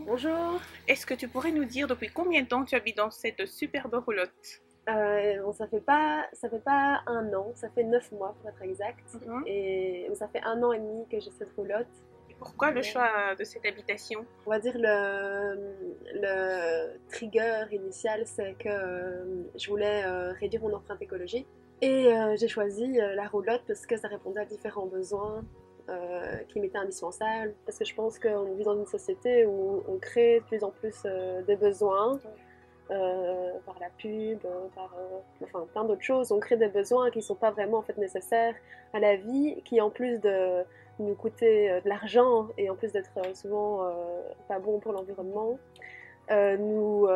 Bonjour. Est-ce que tu pourrais nous dire depuis combien de temps tu habites dans cette superbe roulotte? Bon, ça fait pas un an, ça fait 9 mois pour être exact. Mhm. Et ça fait un an et demi que j'ai cette roulotte. Et pourquoi le Euh, choix de cette habitation? On va dire le trigger initial, c'est que je voulais réduire mon empreinte écologique. Et j'ai choisi la roulotte parce que ça répondait à différents besoins qui m'étaient indispensables. Parce que je pense qu'on vit dans une société où on crée de plus en plus des besoins par la pub, enfin plein d'autres choses. On crée des besoins qui ne sont pas vraiment en fait nécessaires à la vie, qui en plus de nous coûter de l'argent et en plus d'être souvent pas bon pour l'environnement, nous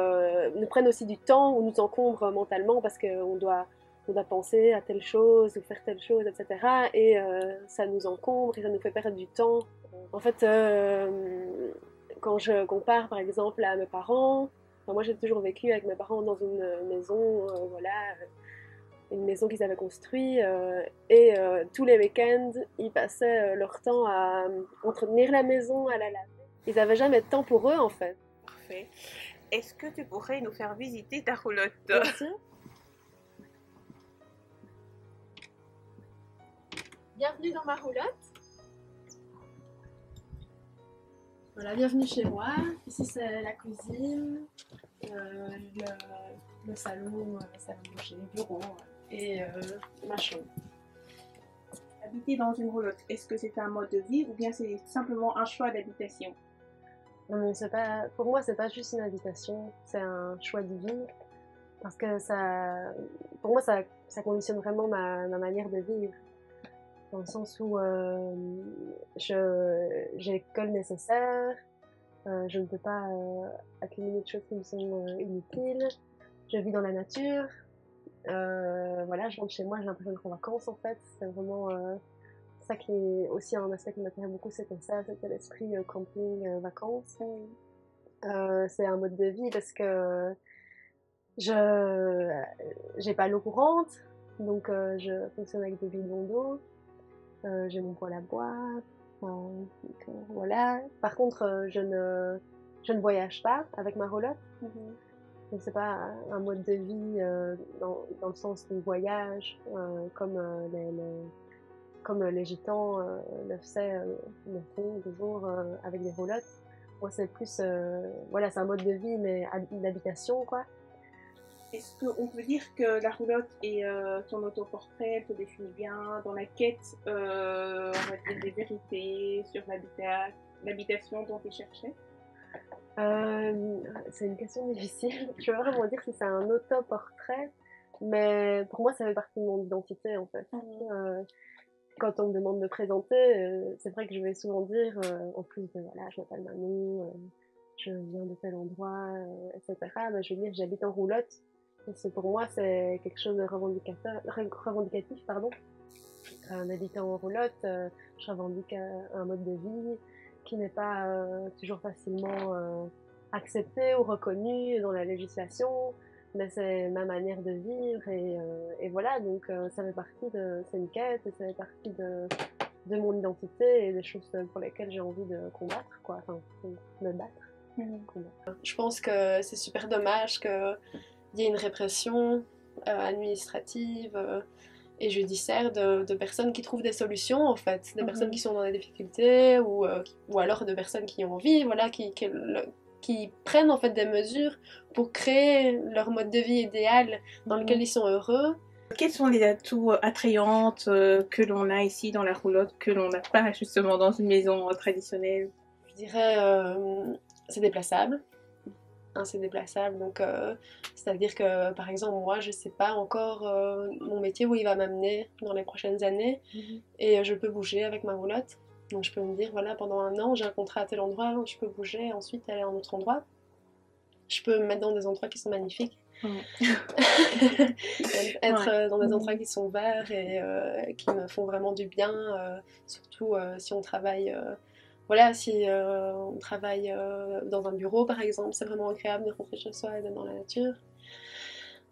prennent aussi du temps ou nous encombrent mentalement parce on doit penser à telle chose ou faire telle chose, etc. Et ça nous encombre et ça nous fait perdre du temps. En fait, quand je compare par exemple à mes parents, enfin, moi j'ai toujours vécu avec mes parents dans une maison, voilà, une maison qu'ils avaient construite, et tous les week-ends ils passaient leur temps à entretenir la maison, à la laver. Ils n'avaient jamais de temps pour eux en fait. Parfait. Est-ce que tu pourrais nous faire visiter ta roulotte? Bien sûr. Bienvenue dans ma roulotte. Voilà, bienvenue chez moi. Ici c'est la cuisine, le salon, salle à manger, le bureau et ma chambre. Habiter dans une roulotte, est-ce que c'est un mode de vie ou bien c'est simplement un choix d'habitation? Non, c'est pas, pour moi, c'est pas juste une habitation, c'est un choix de vie. Parce que pour moi, ça conditionne vraiment ma manière de vivre. Dans le sens où j'ai que le nécessaire, je ne peux pas accumuler de choses qui me sont inutiles. Je vis dans la nature. Voilà, je rentre chez moi, j'ai l'impression d'être en vacances en fait. C'est vraiment ça qui est aussi un aspect qui m'intéresse beaucoup, c'était ça, c'était l'esprit camping, vacances. C'est un mode de vie parce que je j'ai pas l'eau courante, donc je fonctionne avec des bidons d'eau. J'ai mon poêle à bois. Voilà. Par contre, je ne voyage pas avec ma roulotte. Donc c'est pas un mode de vie dans le sens du voyage comme les gitans le font toujours avec des roulottes. Moi c'est plus voilà, c'est un mode de vie mais d'habitation quoi. Est-ce qu'on peut dire que la roulotte et ton autoportrait, elle te définit bien dans la quête, on va dire, des vérités sur l'habitation dont tu cherchais? C'est une question difficile. Je peux pas vraiment dire si c'est un autoportrait, mais pour moi ça fait partie de mon identité en fait. Quand on me demande de me présenter, c'est vrai que je vais souvent dire, en plus de voilà, je m'appelle Manon, je viens de tel endroit, etc. Mais je veux dire, j'habite en roulotte. Parce que pour moi, c'est quelque chose de revendicatif, pardon. En habitant en roulotte, je revendique un mode de vie qui n'est pas toujours facilement accepté ou reconnu dans la législation, mais c'est ma manière de vivre et voilà, donc ça fait partie c'est une quête et ça fait partie de mon identité et des choses pour lesquelles j'ai envie de combattre, quoi, enfin, me battre. Combattre. Je pense que c'est super dommage qu'il y ait une répression administrative et judiciaire de personnes qui trouvent des solutions en fait, des personnes qui sont dans des difficultés ou alors de personnes qui ont envie, voilà, qui prennent en fait des mesures pour créer leur mode de vie idéal dans lequel ils sont heureux. Quels sont les atouts attrayants que l'on a ici dans la roulotte, que l'on n'a pas justement dans une maison traditionnelle? Je dirais c'est déplaçable. C'est déplaçable, donc c'est-à-dire que par exemple moi je sais pas encore mon métier où il va m'amener dans les prochaines années et je peux bouger avec ma roulotte, donc je peux me dire voilà, pendant un an j'ai un contrat à tel endroit, je peux bouger et ensuite aller à un autre endroit, je peux me mettre dans des endroits qui sont magnifiques. Être dans des endroits qui sont verts et qui me font vraiment du bien, surtout si on travaille voilà, si on travaille dans un bureau par exemple, c'est vraiment agréable de rentrer chez soi et d'être dans la nature.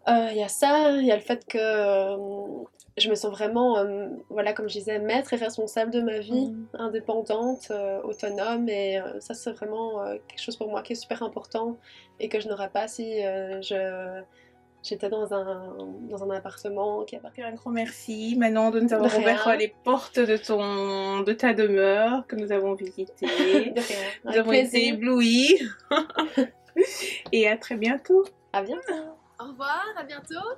Il y a ça, il y a le fait que je me sens vraiment, voilà, comme je disais, maître et responsable de ma vie, indépendante, autonome, et ça c'est vraiment quelque chose pour moi qui est super important et que je n'aurais pas si j'étais dans un appartement qui appartient. Un grand merci maintenant de nous avoir De ouvert rien. les portes de ta demeure que nous avons visitée. De rien. Nous Avec avons été plaisir. éblouis. Et à très bientôt. À bientôt. Au revoir, à bientôt.